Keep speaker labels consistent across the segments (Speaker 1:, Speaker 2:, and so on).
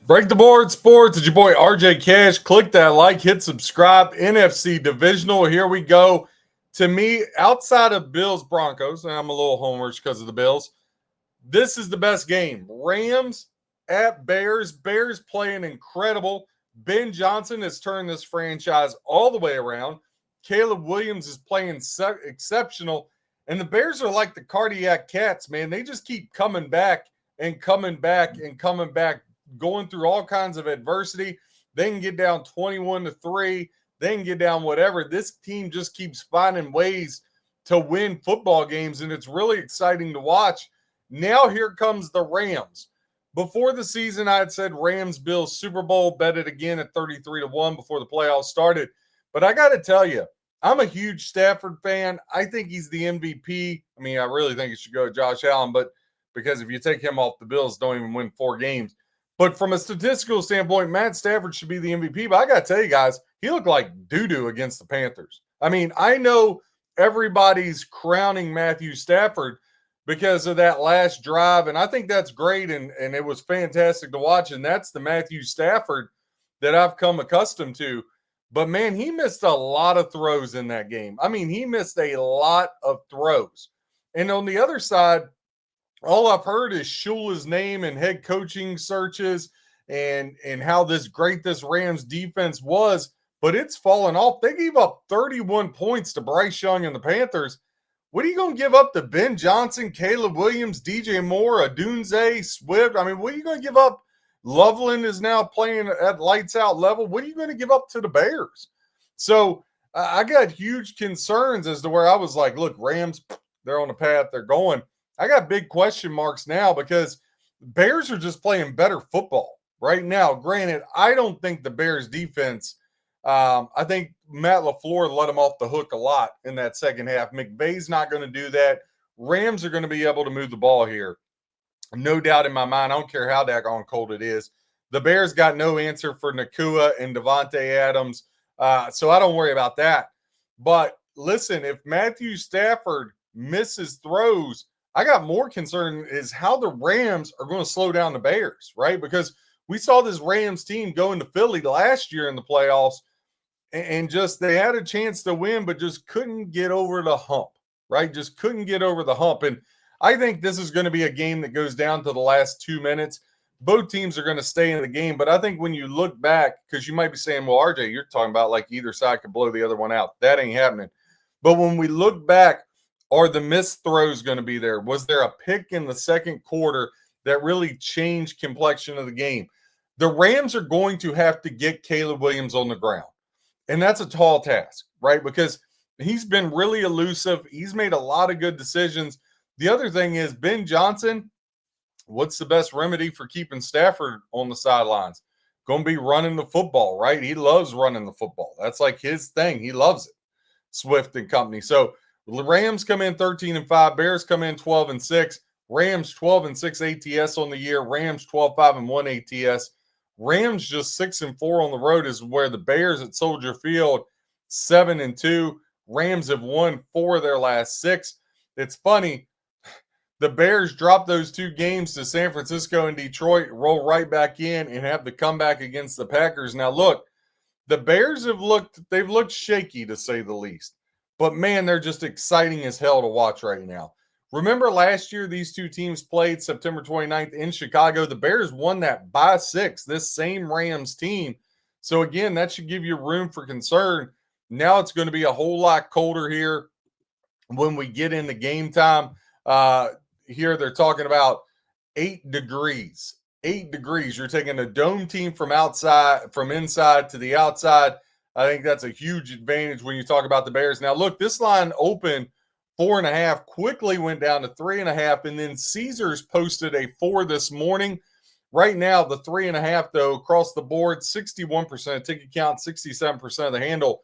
Speaker 1: Break the board sports. It's your boy RJ Cash. Click that like, hit subscribe. NFC divisional. Here we go. To me, outside of Bills Broncos, and I'm a little homerish because of the Bills, this is the best game. Rams at Bears. Bears playing incredible. Ben Johnson has turned this franchise all the way around. Caleb Williams is playing exceptional. And the Bears are like the cardiac cats, man. They just keep coming back and coming back and coming back, going through all kinds of adversity. They can get down 21-3. They can get down whatever. This team just keeps finding ways to win football games, and it's really exciting to watch. Now here comes the Rams. Before the season, I had said Rams-Bills Super Bowl, bet it again at 33-1 before the playoffs started. But I got to tell you, I'm a huge Stafford fan. I think he's the MVP. I mean, I really think it should go to Josh Allen, but because if you take him off, the Bills don't even win 4 games. But from a statistical standpoint, Matt Stafford should be the MVP. But I got to tell you guys, he looked like doo-doo against the Panthers. I mean, I know everybody's crowning Matthew Stafford because of that last drive, and I think that's great, and it was fantastic to watch, and that's the Matthew Stafford that I've come accustomed to. But, man, he missed a lot of throws in that game. I mean, he missed a lot of throws. And on the other side, all I've heard is Shula's name and head coaching searches and how great this Rams defense was, but it's fallen off. They gave up 31 points to Bryce Young and the Panthers. What are you going to give up to Ben Johnson, Caleb Williams, DJ Moore, Adunze, Swift? I mean, what are you going to give up? Loveland is now playing at lights out level. What are you going to give up to the Bears? So I got huge concerns as to where I was like, look, Rams, they're on the path. They're going. I got big question marks now because Bears are just playing better football right now. Granted, I don't think the Bears defense, I think Matt LaFleur let them off the hook a lot in that second half. McVay's not going to do that. Rams are going to be able to move the ball here. No doubt in my mind. I don't care how daggone cold it is. The Bears got no answer for Nakua and Devontae Adams, so I don't worry about that. But listen, if Matthew Stafford misses throws, I got more concern is how the Rams are going to slow down the Bears, right? Because we saw this Rams team go into Philly last year in the playoffs and just they had a chance to win, but just couldn't get over the hump, right? Just couldn't get over the hump. And I think this is going to be a game that goes down to the last 2 minutes. Both teams are going to stay in the game. But I think when you look back, because you might be saying, well, RJ, you're talking about like either side could blow the other one out. That ain't happening. But when we look back, are the missed throws going to be there? Was there a pick in the second quarter that really changed complexion of the game? The Rams are going to have to get Caleb Williams on the ground. And that's a tall task, right? Because he's been really elusive. He's made a lot of good decisions. The other thing is Ben Johnson, what's the best remedy for keeping Stafford on the sidelines? Going to be running the football, right? He loves running the football. That's like his thing. He loves it. Swift and company. So the Rams come in 13-5. Bears come in 12-6. Rams 12-6 ATS on the year. Rams 12-5-1 ATS. Rams just 6-4 on the road is where the Bears at Soldier Field 7-2. Rams have won 4 of their last 6. It's funny. The Bears drop those 2 games to San Francisco and Detroit, roll right back in and have the comeback against the Packers. Now look, the Bears they've looked shaky to say the least. But, man, they're just exciting as hell to watch right now. Remember last year these 2 teams played September 29th in Chicago? The Bears won that by 6, this same Rams team. So, again, that should give you room for concern. Now it's going to be a whole lot colder here when we get into game time. Here they're talking about 8 degrees. 8 degrees. You're taking a dome team from inside to the outside. I think that's a huge advantage when you talk about the Bears. Now, look, this line opened 4.5, quickly went down to 3.5, and then Caesars posted a 4 this morning. Right now, the 3.5, though, across the board, 61% ticket count, 67% of the handle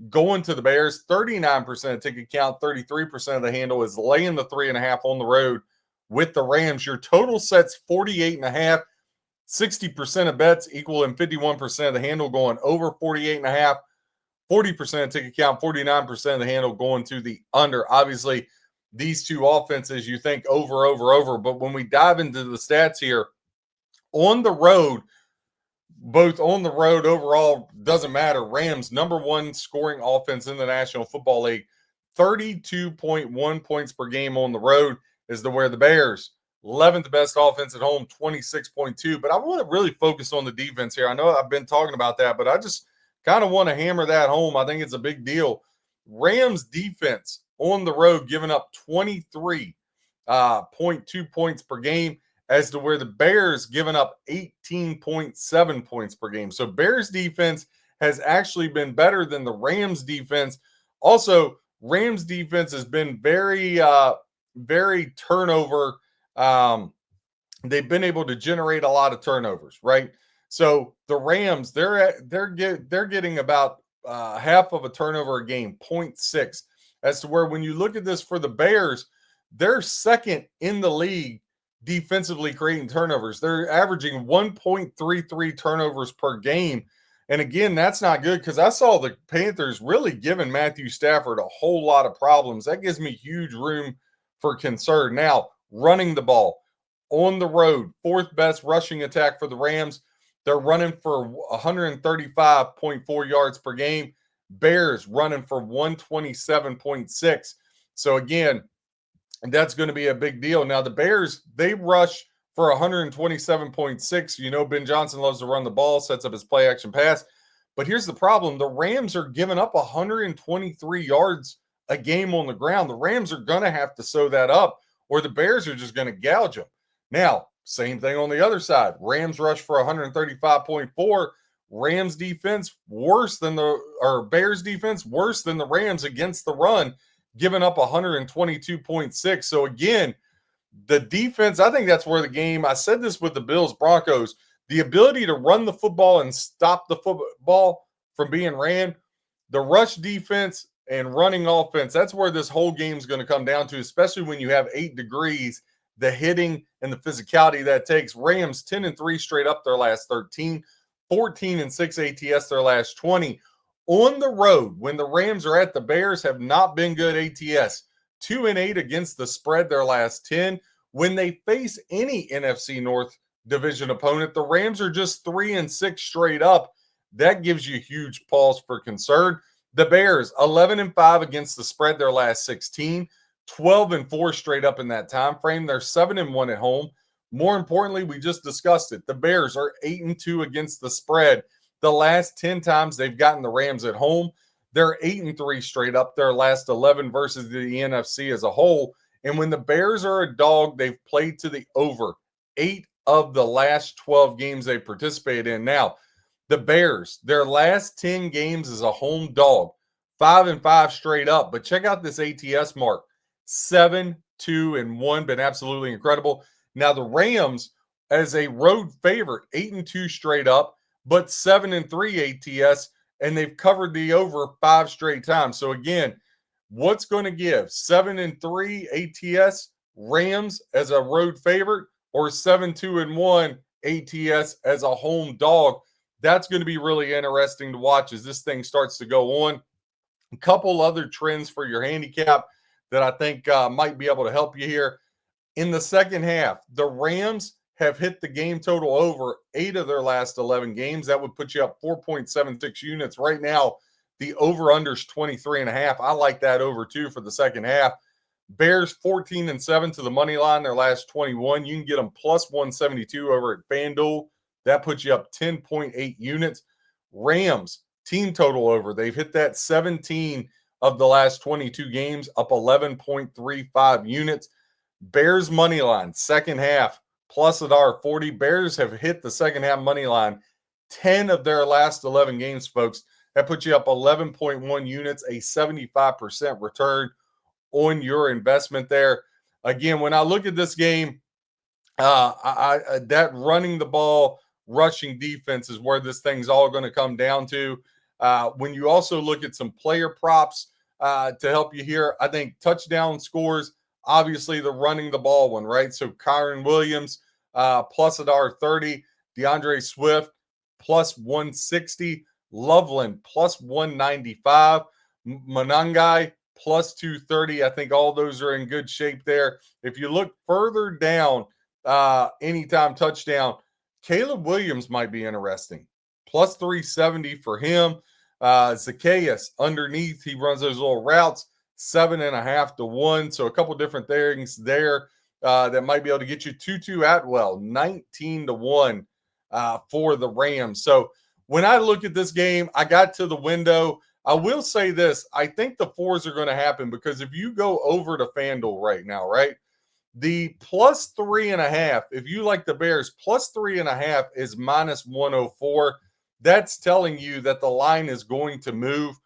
Speaker 1: going to the Bears, 39% ticket count, 33% of the handle is laying the 3.5 on the road with the Rams. Your total sets 48.5. 60% of bets equaling 51% of the handle going over 48.5, 40% ticket count, 49% of the handle going to the under. Obviously, these 2 offenses, you think over. But when we dive into the stats here, on the road, both on the road overall, doesn't matter. Rams, number one scoring offense in the National Football League, 32.1 points per game on the road is to where the Bears, 11th best offense at home, 26.2. But I want to really focus on the defense here. I know I've been talking about that, but I just kind of want to hammer that home. I think it's a big deal. Rams defense on the road giving up 23.2 points per game, as to where the Bears giving up 18.7 points per game. So Bears defense has actually been better than the Rams defense. Also, Rams defense has been very turnover. They've been able to generate a lot of turnovers, right? So the Rams, they're getting about half of a turnover a game, 0.6. As to where when you look at this for the Bears, they're second in the league defensively creating turnovers. They're averaging 1.33 turnovers per game. And again, that's not good, because I saw the Panthers really giving Matthew Stafford a whole lot of problems. That gives me huge room for concern. Now, running the ball on the road, fourth best rushing attack for the Rams. They're running for 135.4 yards per game. Bears running for 127.6. So again, and that's going to be a big deal. Now, the Bears, they rush for 127.6. You know, Ben Johnson loves to run the ball, sets up his play action pass. But here's the problem. The Rams are giving up 123 yards a game on the ground. The Rams are going to have to sew that up, or the Bears are just going to gouge them. Now, same thing on the other side. Rams rush for 135.4. Rams defense worse than Bears defense worse than the Rams against the run, giving up 122.6. So again, the defense, I think that's where the game, I said this with the Bills Broncos, the ability to run the football and stop the football from being ran, the rush defense and running offense, that's where this whole game is going to come down to, especially when you have 8 degrees, the hitting and the physicality that takes. Rams 10-3 straight up their last 13, 14-6 ATS their last 20. On the road, when the Rams are at the Bears, have not been good ATS. 2-8 against the spread their last 10. When they face any NFC North division opponent, the Rams are just 3-6 straight up. That gives you huge pause for concern. The Bears, 11-5 against the spread their last 16. 12-4 straight up in that time frame. They're 7-1 at home. More importantly, we just discussed it. The Bears are 8-2 against the spread. The last 10 times they've gotten the Rams at home, they're 8-3 straight up. Their last 11 versus the NFC as a whole. And when the Bears are a dog, they've played to the over 8 of the last 12 games they participate in. Now, the Bears, their last 10 games as a home dog, 5-5 straight up. But check out this ATS mark, 7-2-1, been absolutely incredible. Now, the Rams, as a road favorite, 8-2 straight up, but 7-3 ATS, and they've covered the over 5 straight times. So again, what's going to give? 7-3 ATS, Rams as a road favorite, or 7-2-1 ATS as a home dog? That's going to be really interesting to watch as this thing starts to go on. A couple other trends for your handicap that I think might be able to help you here. In the second half, the Rams have hit the game total over 8 of their last 11 games. That would put you up 4.76 units. Right now, the over-under is 23.5. I like that over, too, for the second half. Bears 14-7 to the money line, their last 21. You can get them plus 172 over at FanDuel. That puts you up 10.8 units. Rams, team total over. They've hit that 17 of the last 22 games, up 11.35 units. Bears money line, second half, plus $1.40. Bears have hit the second half money line 10 of their last 11 games, folks. That puts you up 11.1 units, a 75% return on your investment there. Again, when I look at this game, that running the ball, rushing defense is where this thing's all going to come down to. When you also look at some player props to help you here, I think touchdown scores, obviously the running the ball one, right? So Kyron Williams, plus $1.30. DeAndre Swift, plus 160. Loveland, plus 195. Monangai, plus 230. I think all those are in good shape there. If you look further down, anytime touchdown, Caleb Williams might be interesting. plus 370 for him. Zacchaeus underneath, he runs those little routes, 7.5 to 1. So a couple different things there that might be able to get you. Tutu Atwell, 19 to 1 for the Rams. So when I look at this game, I got to the window. I will say this. I think the fours are going to happen because if you go over to FanDuel right now, right, the plus 3.5, if you like the Bears, plus 3.5 is minus 104. That's telling you that the line is going to move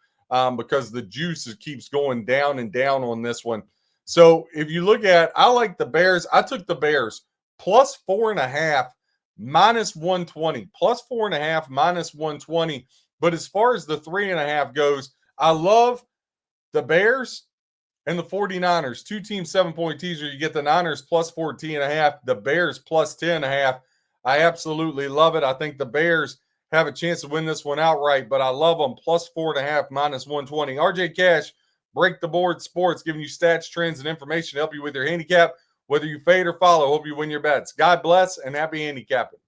Speaker 1: because the juice keeps going down and down on this one. So if you look at, I like the Bears. I took the Bears plus 4.5 minus 120, plus 4.5 minus 120. But as far as the 3.5 goes, I love the Bears and the 49ers. 2-team 7-point teaser. You get the Niners plus 14.5, the Bears plus 10.5. I absolutely love it. I think the Bears have a chance to win this one outright, but I love them plus 4.5 minus 120. RJ Cash, Break the Board Sports, giving you stats, trends, and information to help you with your handicap, whether you fade or follow. Hope you win your bets. God bless and happy handicapping.